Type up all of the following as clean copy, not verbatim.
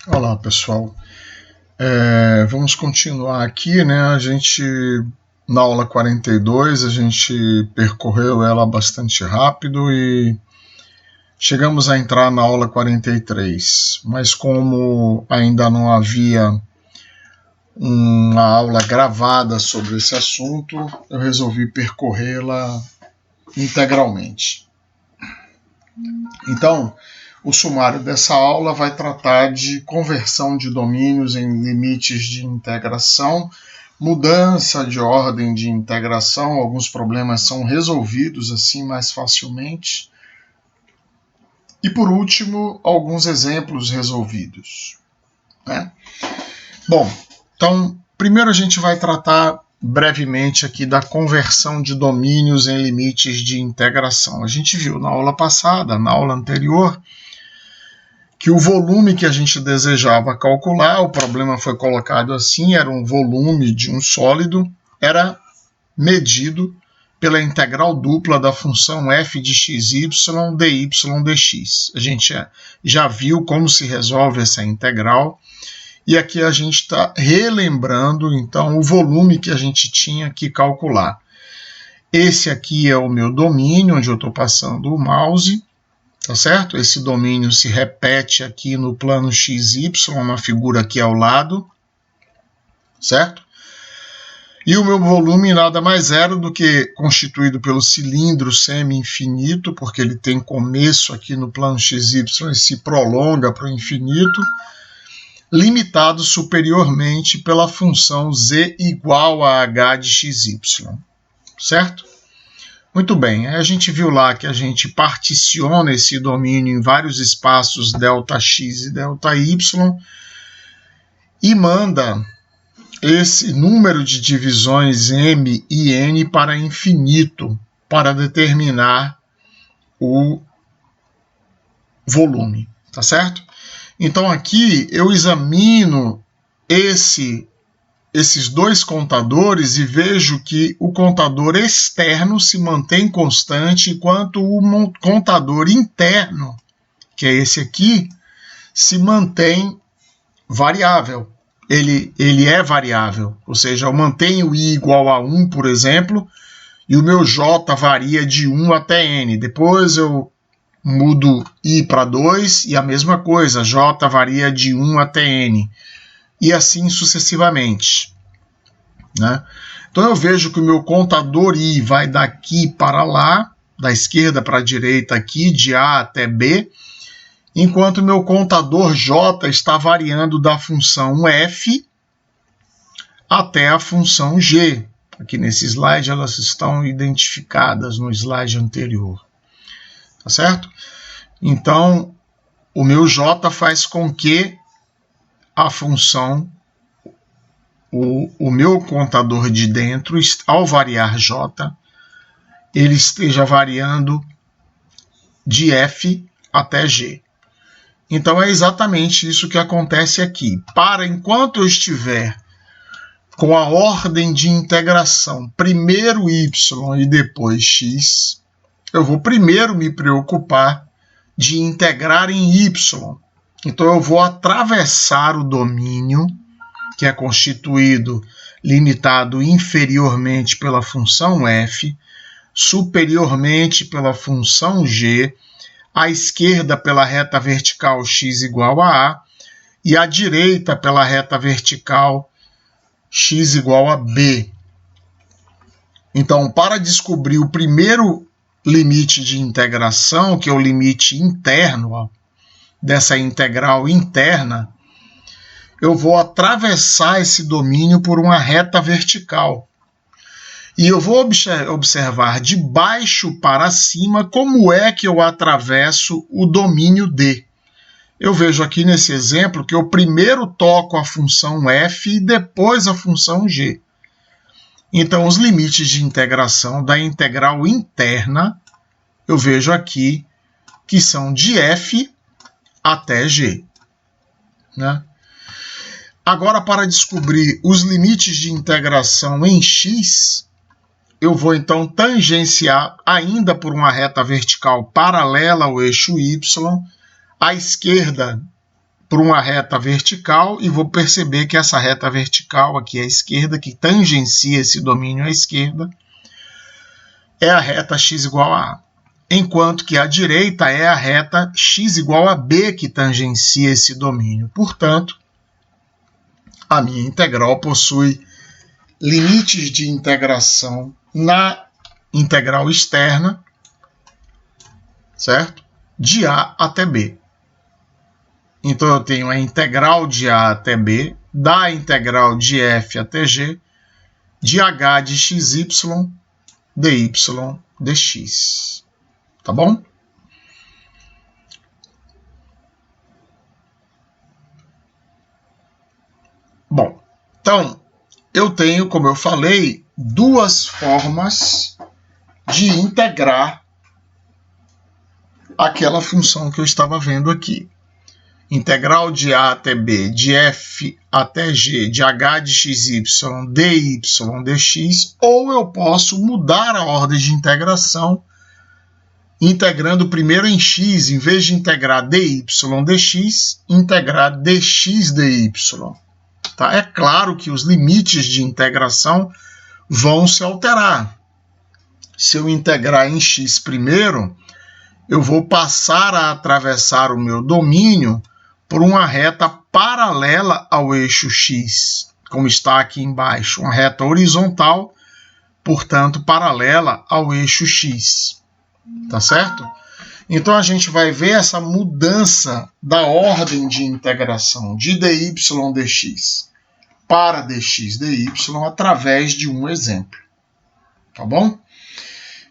Olá, pessoal. Vamos continuar aqui, né? Na aula 42, a gente percorreu ela bastante rápido e chegamos a entrar na aula 43. Mas como ainda não havia uma aula gravada sobre esse assunto, eu resolvi percorrê-la integralmente. Então, o sumário dessa aula vai tratar de conversão de domínios em limites de integração, mudança de ordem de integração, alguns problemas são resolvidos assim mais facilmente. E por último, alguns exemplos resolvidos, né? Bom, então, primeiro a gente vai tratar brevemente aqui da conversão de domínios em limites de integração. A gente viu na aula passada, na aula anterior, que o volume que a gente desejava calcular, o problema foi colocado assim, era um volume de um sólido, era medido pela integral dupla da função f de xy dy dx. A gente já viu como se resolve essa integral, e aqui a gente está relembrando, então, o volume que a gente tinha que calcular. Esse aqui é o meu domínio, onde eu estou passando o mouse, tá certo? Esse domínio se repete aqui no plano XY, na figura aqui ao lado, certo? E o meu volume nada mais era do que constituído pelo cilindro semi-infinito, porque ele tem começo aqui no plano XY e se prolonga para o infinito, limitado superiormente pela função z igual a h de xy, certo? Muito bem, a gente viu lá que a gente particiona esse domínio em vários espaços ΔX e ΔY e manda esse número de divisões m e n para infinito para determinar o volume, tá certo? Então aqui eu examino esses dois contadores e vejo que o contador externo se mantém constante, enquanto o contador interno, que é esse aqui, se mantém variável. Ele é variável, ou seja, eu mantenho i igual a 1, por exemplo, e o meu j varia de 1 até n. Depois eu mudo i para 2 e a mesma coisa, j varia de 1 até n. E assim sucessivamente, né? Então eu vejo que o meu contador I vai daqui para lá, da esquerda para a direita aqui, de A até B, enquanto o meu contador J está variando da função F até a função G. Aqui nesse slide elas estão identificadas no slide anterior, tá certo? Então o meu J faz com que a função, o meu contador de dentro, ao variar J, ele esteja variando de F até G. Então é exatamente isso que acontece aqui. Enquanto eu estiver com a ordem de integração primeiro y e depois x, eu vou primeiro me preocupar de integrar em y. Então eu vou atravessar o domínio, que é constituído, limitado inferiormente pela função f, superiormente pela função g, à esquerda pela reta vertical x igual a a, e à direita pela reta vertical x igual a b. Então, para descobrir o primeiro limite de integração, que é o limite interno, dessa integral interna, eu vou atravessar esse domínio por uma reta vertical. E eu vou observar de baixo para cima como é que eu atravesso o domínio D. Eu vejo aqui nesse exemplo que eu primeiro toco a função f e depois a função g. Então, os limites de integração da integral interna, eu vejo aqui que são de f até g, né? Agora, para descobrir os limites de integração em x, eu vou então tangenciar ainda por uma reta vertical paralela ao eixo y, à esquerda por uma reta vertical e vou perceber que essa reta vertical aqui à esquerda, que tangencia esse domínio à esquerda, é a reta x igual a A. Enquanto que à direita é a reta x igual a B que tangencia esse domínio. Portanto, a minha integral possui limites de integração na integral externa, certo? De A até B. Então, eu tenho a integral de A até B, da integral de F até G, de H de XY, dy dx. Tá bom? Bom, então, eu tenho, como eu falei, duas formas de integrar aquela função que eu estava vendo aqui. Integral de A até B, de F até G, de H de XY, dy dx, ou eu posso mudar a ordem de integração, integrando primeiro em x, em vez de integrar dy dx, integrar dx dy. Tá? É claro que os limites de integração vão se alterar. Se eu integrar em x primeiro, eu vou passar a atravessar o meu domínio por uma reta paralela ao eixo x, como está aqui embaixo, uma reta horizontal, portanto, paralela ao eixo x. Tá certo? Então, a gente vai ver essa mudança da ordem de integração de dy dx para dx dy através de um exemplo. Tá bom?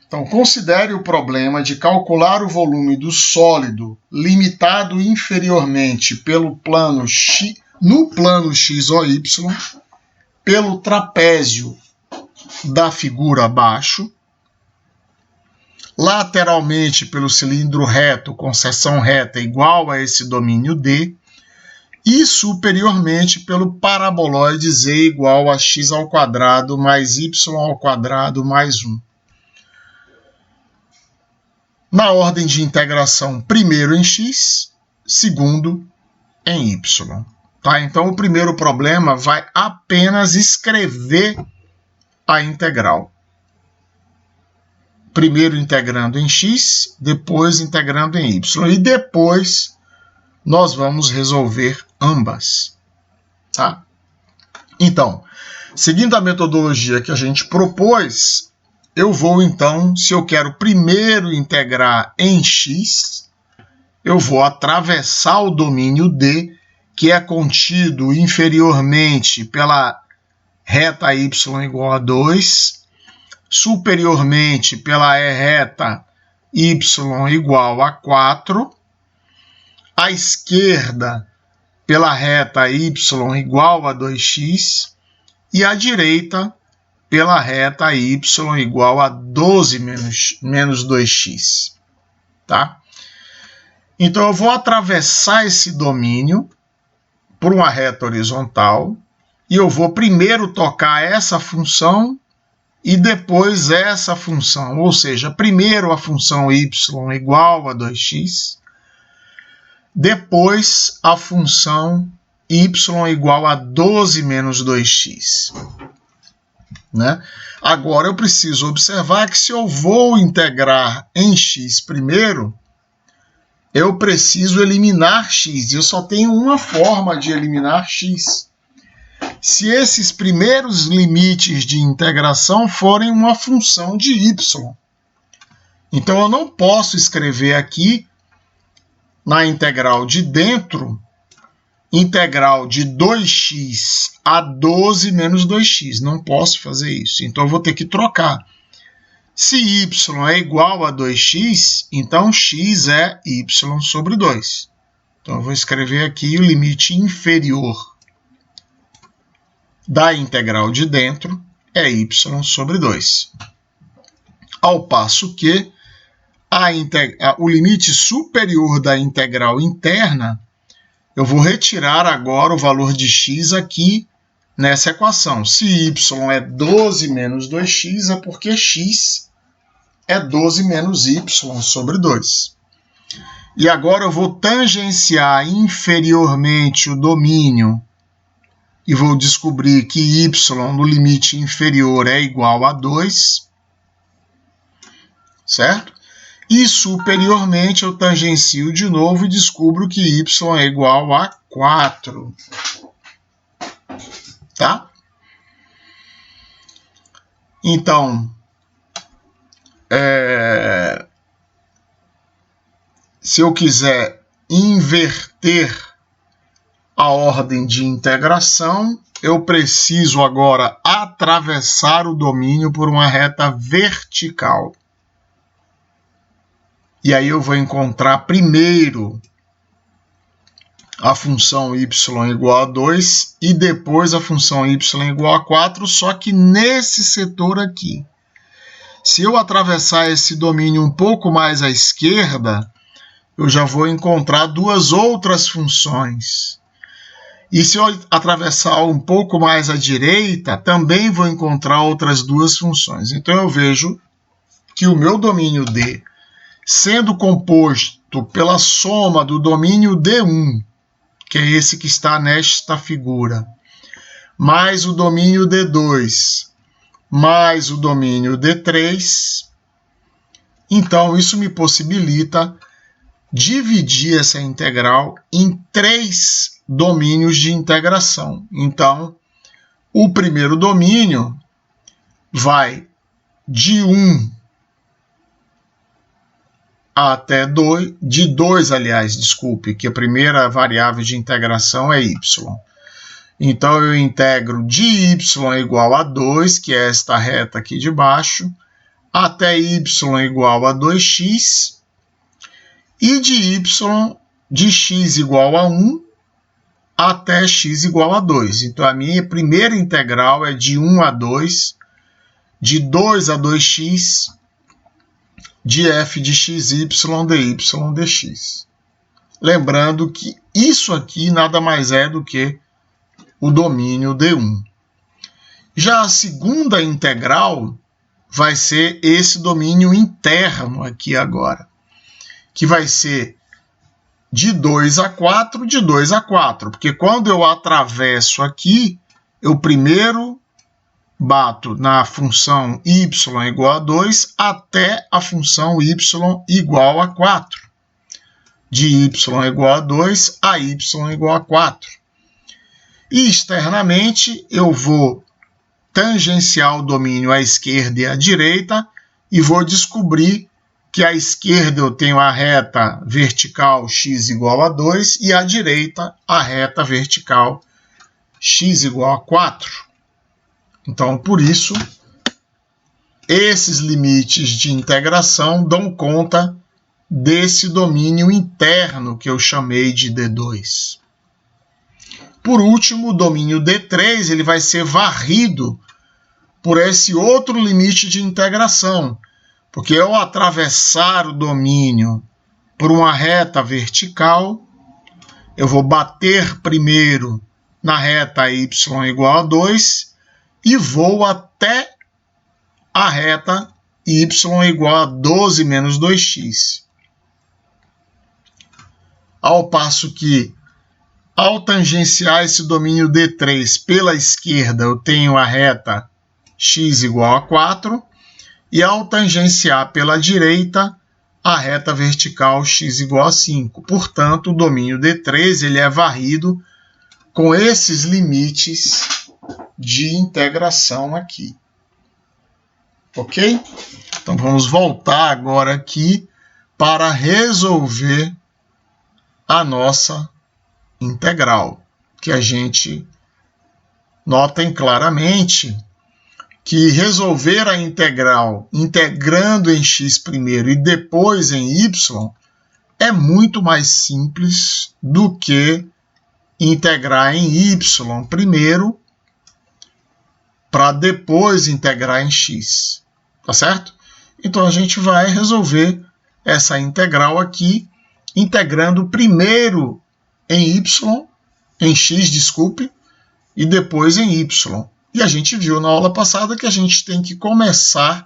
Então, considere o problema de calcular o volume do sólido limitado inferiormente pelo plano x, no plano x ou y, pelo trapézio da figura abaixo, lateralmente pelo cilindro reto com seção reta igual a esse domínio D, e superiormente pelo paraboloide z igual a x ao quadrado mais y ao quadrado mais 1. Na ordem de integração, primeiro em x, segundo em y. Tá? Então, o primeiro problema vai apenas escrever a integral. Primeiro integrando em x, depois integrando em y. E depois nós vamos resolver ambas. Tá? Então, seguindo a metodologia que a gente propôs, eu vou então, se eu quero primeiro integrar em x, eu vou atravessar o domínio D, que é contido inferiormente pela reta y igual a 2, superiormente pela reta y igual a 4, à esquerda pela reta y igual a 2x e à direita pela reta y igual a 12 menos 2x. Tá? Então, eu vou atravessar esse domínio por uma reta horizontal e eu vou primeiro tocar essa função e depois essa função, ou seja, primeiro a função y igual a 2x, depois a função y igual a 12 menos 2x. Né? Agora eu preciso observar que se eu vou integrar em x primeiro, eu preciso eliminar x. Eu só tenho uma forma de eliminar x. Se esses primeiros limites de integração forem uma função de y. Então eu não posso escrever aqui na integral de dentro integral de 2x a 12 menos 2x. Não posso fazer isso. Então, eu vou ter que trocar. Se y é igual a 2x, então x é y sobre 2. Então, eu vou escrever aqui o limite inferior da integral de dentro é y sobre 2. Ao passo que o limite superior da integral interna, eu vou retirar agora o valor de x aqui nessa equação. Se y é 12 menos 2x, é porque x é 12 menos y sobre 2. E agora eu vou tangenciar inferiormente o domínio e vou descobrir que y no limite inferior é igual a 2, certo? E superiormente eu tangencio de novo e descubro que y é igual a 4. Tá? Então, se eu quiser inverter a ordem de integração, eu preciso agora atravessar o domínio por uma reta vertical. E aí eu vou encontrar primeiro a função y igual a 2 e depois a função y igual a 4, só que nesse setor aqui. Se eu atravessar esse domínio um pouco mais à esquerda, eu já vou encontrar duas outras funções. E se eu atravessar um pouco mais à direita, também vou encontrar outras duas funções. Então eu vejo que o meu domínio D, sendo composto pela soma do domínio D1, que é esse que está nesta figura, mais o domínio D2, mais o domínio D3, então isso me possibilita dividir essa integral em 3 domínios de integração. Então, o primeiro domínio vai de 1 até 2, de 2, aliás, desculpe, que a primeira variável de integração é y. Então, eu integro de y igual a 2, que é esta reta aqui de baixo, até y igual a 2x, e de x igual a 1 até x igual a 2. Então, a minha primeira integral é de 1 a 2, de 2 a 2x, de f de xy, dy, dx. Lembrando que isso aqui nada mais é do que o domínio D1. Já a segunda integral vai ser esse domínio interno aqui agora, que vai ser de 2 a 4, de 2 a 4, porque quando eu atravesso aqui, eu primeiro bato na função y igual a 2 até a função y igual a 4. De y igual a 2 a y igual a 4. E externamente eu vou tangenciar o domínio à esquerda e à direita e vou descobrir que à esquerda eu tenho a reta vertical x igual a 2 e à direita a reta vertical x igual a 4. Então, por isso, esses limites de integração dão conta desse domínio interno que eu chamei de D2. Por último, o domínio D3 ele vai ser varrido por esse outro limite de integração, porque ao atravessar o domínio por uma reta vertical, eu vou bater primeiro na reta y igual a 2 e vou até a reta y igual a 12 menos 2x. Ao passo que, ao tangenciar esse domínio D3 pela esquerda, eu tenho a reta x igual a 4, e ao tangenciar pela direita, a reta vertical x igual a 5. Portanto, o domínio D3 ele é varrido com esses limites de integração aqui. Ok? Então, vamos voltar agora aqui para resolver a nossa integral, que a gente notem claramente que resolver a integral integrando em x primeiro e depois em y é muito mais simples do que integrar em y primeiro para depois integrar em x, tá certo? Então a gente vai resolver essa integral aqui integrando primeiro em y, em x, desculpe, e depois em y. E a gente viu na aula passada que a gente tem que começar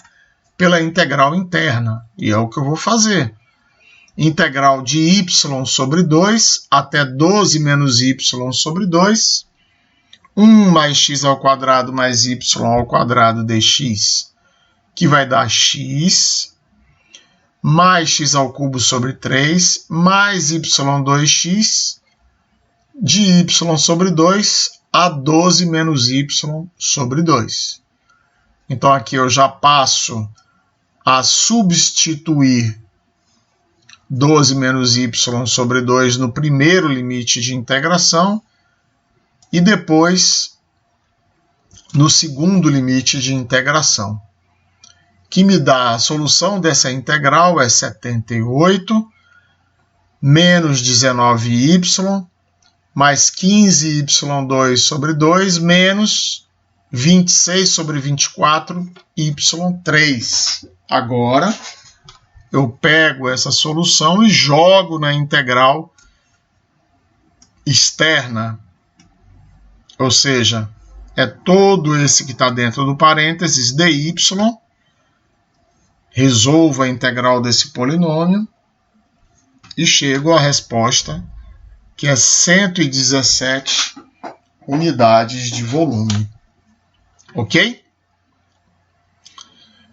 pela integral interna, e é o que eu vou fazer. integral de y sobre 2 até 12 menos y sobre 2, 1 mais x ao quadrado mais y ao quadrado dx, que vai dar x, mais x ao cubo sobre 3, mais y2x, de y sobre 2 a 12 menos y sobre 2. Então, aqui eu já passo a substituir 12 menos y sobre 2 no primeiro limite de integração e depois no segundo limite de integração, que me dá a solução dessa integral é 78 menos 19y mais 15y2 sobre 2 menos 26 sobre 24y3. Agora, eu pego essa solução e jogo na integral externa, ou seja, é todo esse que está dentro do parênteses dy, resolvo a integral desse polinômio e chego à resposta, que é 117 unidades de volume. Ok?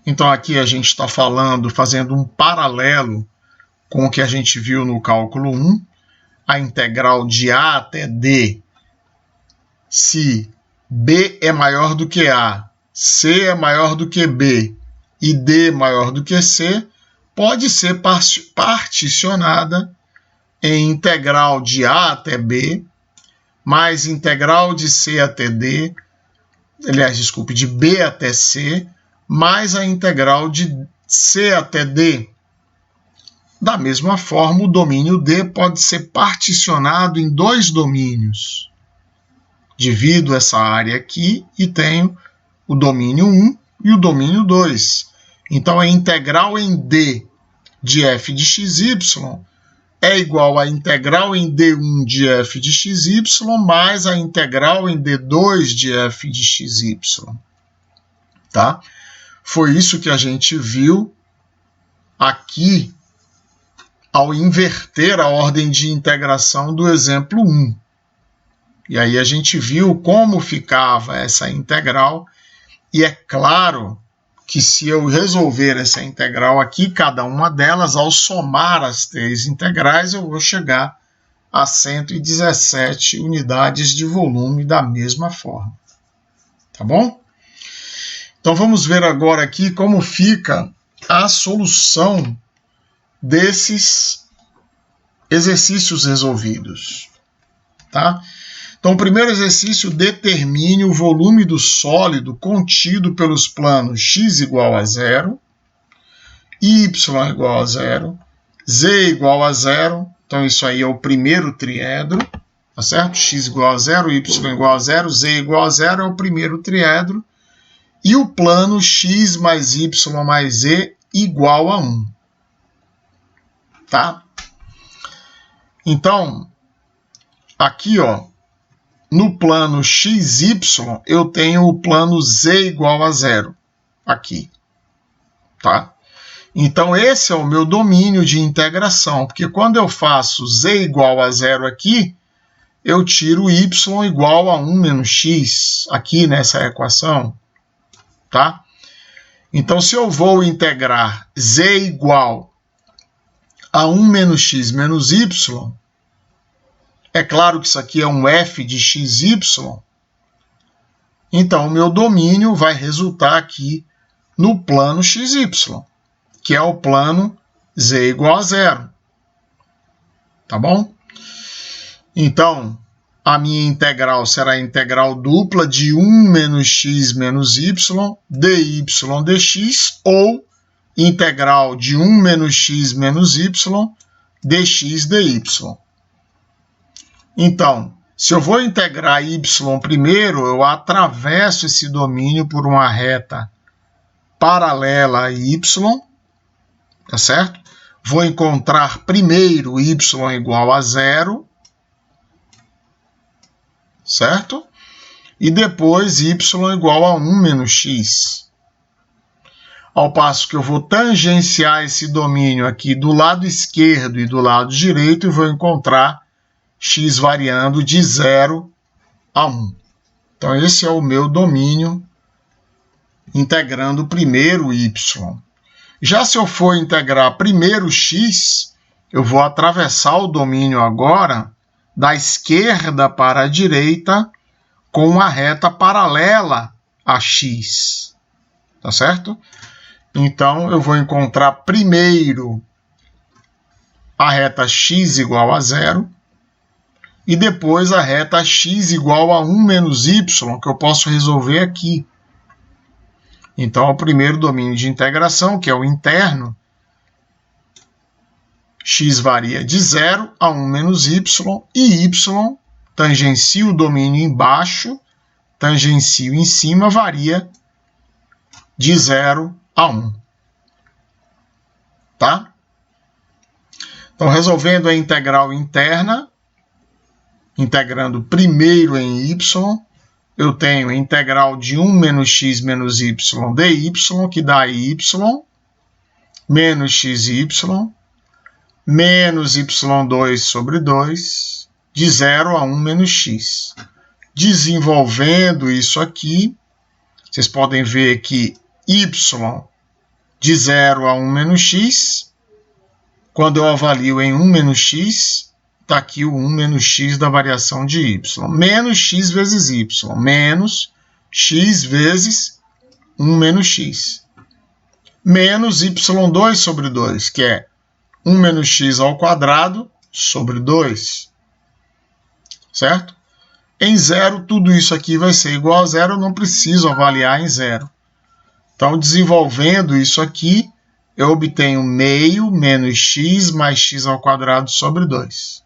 Então aqui a gente está fazendo um paralelo com o que a gente viu no cálculo 1, a integral de A até D, se B é maior do que A, C é maior do que B e D maior do que C, pode ser particionada em integral de A até B, mais integral de C até D, de B até C, mais a integral de C até D. Da mesma forma, o domínio D pode ser particionado em dois domínios. Divido essa área aqui e tenho o domínio 1 e o domínio 2. Então, a integral em D de f de xy é igual à integral em D1 de f de xy mais a integral em D2 de f de xy. Tá? Foi isso que a gente viu aqui ao inverter a ordem de integração do exemplo 1. E aí a gente viu como ficava essa integral, e é claro que se eu resolver essa integral aqui, cada uma delas, ao somar as três integrais, eu vou chegar a 117 unidades de volume da mesma forma. Tá bom? Então vamos ver agora aqui como fica a solução desses exercícios resolvidos. Tá? Então, o primeiro exercício, determine o volume do sólido contido pelos planos x igual a 0, y igual a 0, z igual a 0. Então, isso aí é o primeiro triedro, tá certo? X igual a 0, y igual a 0, z igual a 0 é o primeiro triedro. E o plano x mais y mais z igual a 1. Tá? Então, aqui, ó, no plano XY, eu tenho o plano z igual a 0, aqui, tá? Então, esse é o meu domínio de integração, porque quando eu faço z igual a 0 aqui, eu tiro y igual a 1 menos x, aqui nessa equação, tá? Então, se eu vou integrar z igual a 1 menos x menos y, é claro que isso aqui é um f de xy, então o meu domínio vai resultar aqui no plano xy, que é o plano z igual a 0. Tá bom? Então, a minha integral será a integral dupla de 1 menos x menos y, dy dx, ou integral de 1 menos x menos y, dx dy. Então, se eu vou integrar y primeiro, eu atravesso esse domínio por uma reta paralela a y, tá certo? Vou encontrar primeiro y igual a 0, certo? E depois y igual a 1 menos x. ao passo que eu vou tangenciar esse domínio aqui do lado esquerdo e do lado direito e vou encontrar x variando de 0 a 1. Então, esse é o meu domínio integrando primeiro y. Já se eu for integrar primeiro x, eu vou atravessar o domínio agora da esquerda para a direita com uma reta paralela a x. Tá certo? Então, eu vou encontrar primeiro a reta x igual a 0 e depois a reta x igual a 1 menos y, que eu posso resolver aqui. Então, o primeiro domínio de integração, que é o interno, x varia de 0 a 1 menos y, e y tangencio o domínio embaixo, tangencio em cima, varia de 0 a 1. Tá? Então, resolvendo a integral interna, integrando primeiro em y, eu tenho a integral de 1 menos x menos y dy, que dá y, menos xy, menos y2 sobre 2, de 0 a 1 menos x. Desenvolvendo isso aqui, vocês podem ver que y de 0 a 1 menos x, quando eu avalio em 1 menos x, está aqui o 1 menos x da variação de y. Menos x vezes y, menos x vezes 1 menos x. Menos y2 sobre 2, que é 1 menos x ao quadrado sobre 2. Certo? Em 0, tudo isso aqui vai ser igual a 0, eu não preciso avaliar em 0. Então, desenvolvendo isso aqui, eu obtenho meio menos x mais x ao quadrado sobre 2.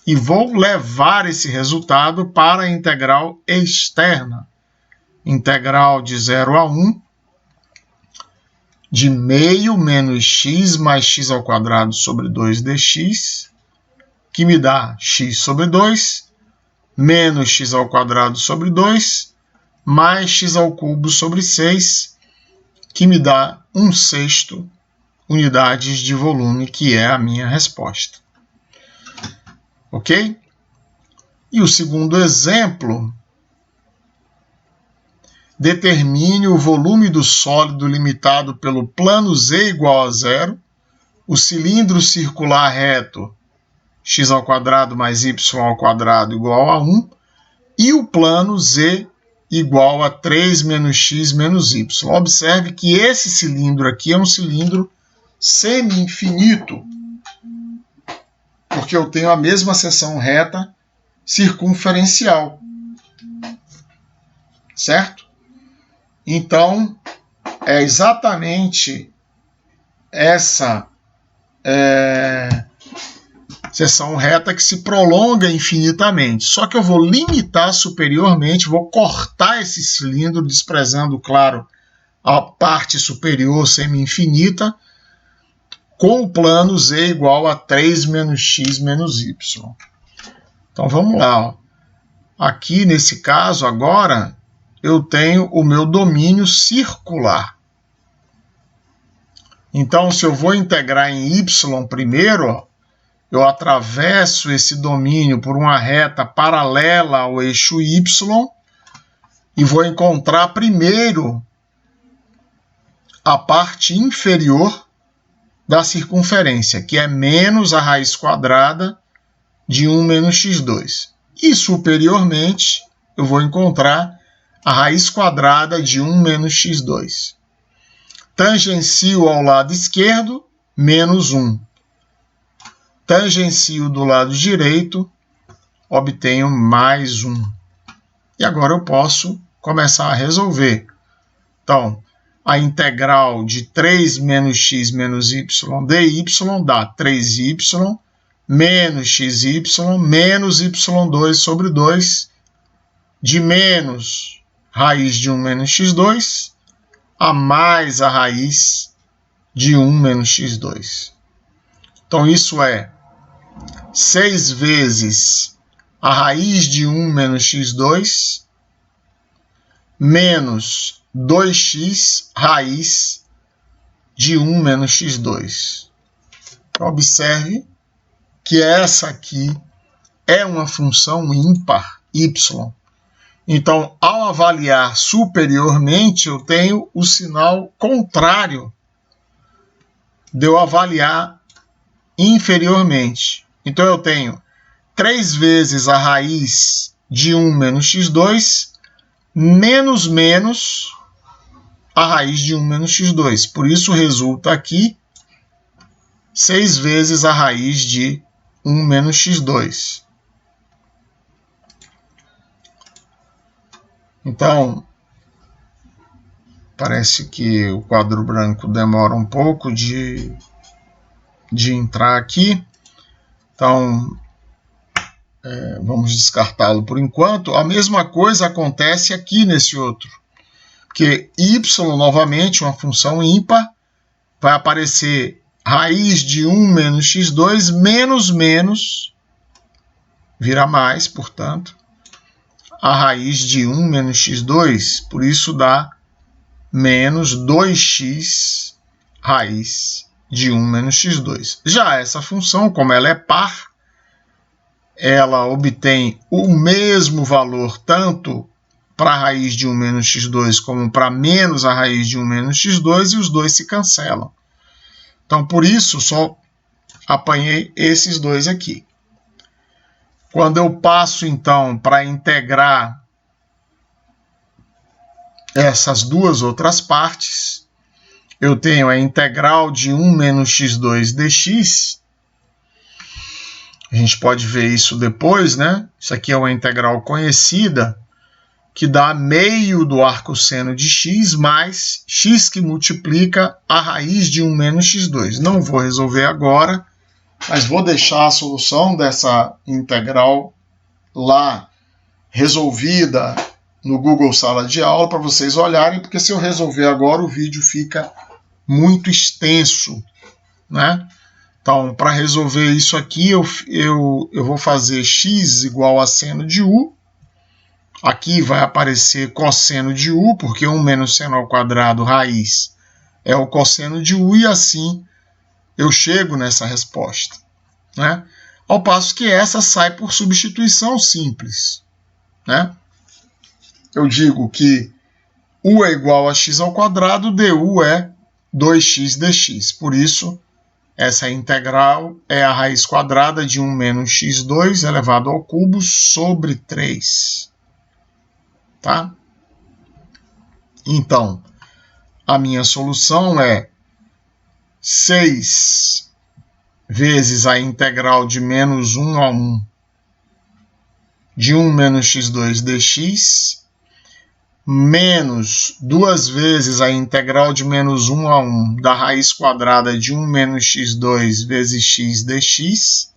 E vou levar esse resultado para a integral externa. Integral de 0 a 1 de meio menos x mais x ao quadrado sobre 2 dx, que me dá x sobre 2, menos x ao quadrado sobre 2, mais x ao cubo sobre 6, que me dá 1/6 unidades de volume, que é a minha resposta. Ok? E o segundo exemplo, determine o volume do sólido limitado pelo plano z igual a 0, o cilindro circular reto x ao quadrado mais y ao quadrado igual a 1, e o plano z igual a 3 menos x menos y. Observe que esse cilindro aqui é um cilindro semi-infinito, porque eu tenho a mesma seção reta circunferencial. Certo? Então, é exatamente essa seção reta que se prolonga infinitamente. Só que eu vou limitar superiormente, vou cortar esse cilindro, desprezando, claro, a parte superior semi-infinita, com o plano z igual a 3 menos x menos y. Então, vamos lá. Ó. Aqui, nesse caso, agora, eu tenho o meu domínio circular. Então, se eu vou integrar em y primeiro, ó, eu atravesso esse domínio por uma reta paralela ao eixo y e vou encontrar primeiro a parte inferior da circunferência, que é menos a raiz quadrada de 1 menos x2. E superiormente, eu vou encontrar a raiz quadrada de 1 menos x2. Tangencio ao lado esquerdo, menos 1. Tangencio do lado direito, obtenho mais 1. E agora eu posso começar a resolver. Então, a integral de 3 menos x menos y dy dá 3y menos xy menos y2 sobre 2 de menos raiz de 1 menos x2 a mais a raiz de 1 menos x2. Então, isso é 6 vezes a raiz de 1 menos x2 menos 2x raiz de 1 menos x2. Observe que essa aqui é uma função ímpar, y. Então, ao avaliar superiormente, eu tenho o sinal contrário de eu avaliar inferiormente. Então, eu tenho 3 vezes a raiz de 1 menos x2 menos a raiz de 1 menos x2. Por isso, resulta aqui 6 vezes a raiz de 1 menos x2. Então, parece que o quadro branco demora um pouco de entrar aqui. Então, vamos descartá-lo por enquanto. A mesma coisa acontece aqui nesse outro. Porque y, novamente, uma função ímpar, vai aparecer raiz de 1 menos x2 menos, vira mais, portanto, a raiz de 1 menos x2, por isso dá menos 2x raiz de 1 menos x2. Já essa função, como ela é par, ela obtém o mesmo valor tanto para a raiz de 1 menos x2 como para menos a raiz de 1 menos x2 e os dois se cancelam. Então, por isso, só apanhei esses dois aqui. Quando eu passo, então, para integrar essas duas outras partes, eu tenho a integral de 1 menos x2 dx. A gente pode ver isso depois, né? Isso aqui é uma integral conhecida, que dá meio do arcosseno de x mais x que multiplica a raiz de 1 menos x2. Não vou resolver agora, mas vou deixar a solução dessa integral lá resolvida no Google Sala de Aula para vocês olharem, porque se eu resolver agora o vídeo fica muito extenso, né? Então, para resolver isso aqui, eu vou fazer x igual a seno de u. Aqui vai aparecer cosseno de u, porque 1 menos seno ao quadrado raiz é o cosseno de u, e assim eu chego nessa resposta, né? Ao passo que essa sai por substituição simples, né? Eu digo que u é igual a x ao quadrado, du é 2x dx. Por isso, essa integral é a raiz quadrada de 1 menos x2 elevado ao cubo sobre 3. Tá? Então, a minha solução é 6 vezes a integral de menos 1 a 1 de 1 menos x2 dx, menos 2 vezes a integral de menos 1 a 1 da raiz quadrada de 1 menos x2 vezes x dx,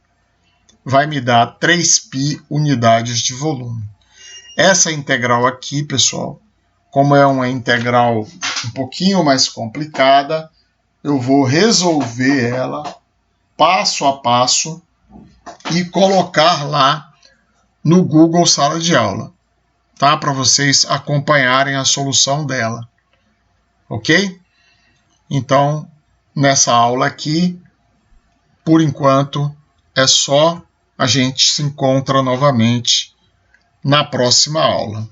vai me dar 3π unidades de volume. Essa integral aqui, pessoal, como é uma integral um pouquinho mais complicada, eu vou resolver ela passo a passo e colocar lá no Google Sala de Aula, tá? Para vocês acompanharem a solução dela, ok? Então, nessa aula aqui, por enquanto, é só. A gente se encontra novamente na próxima aula.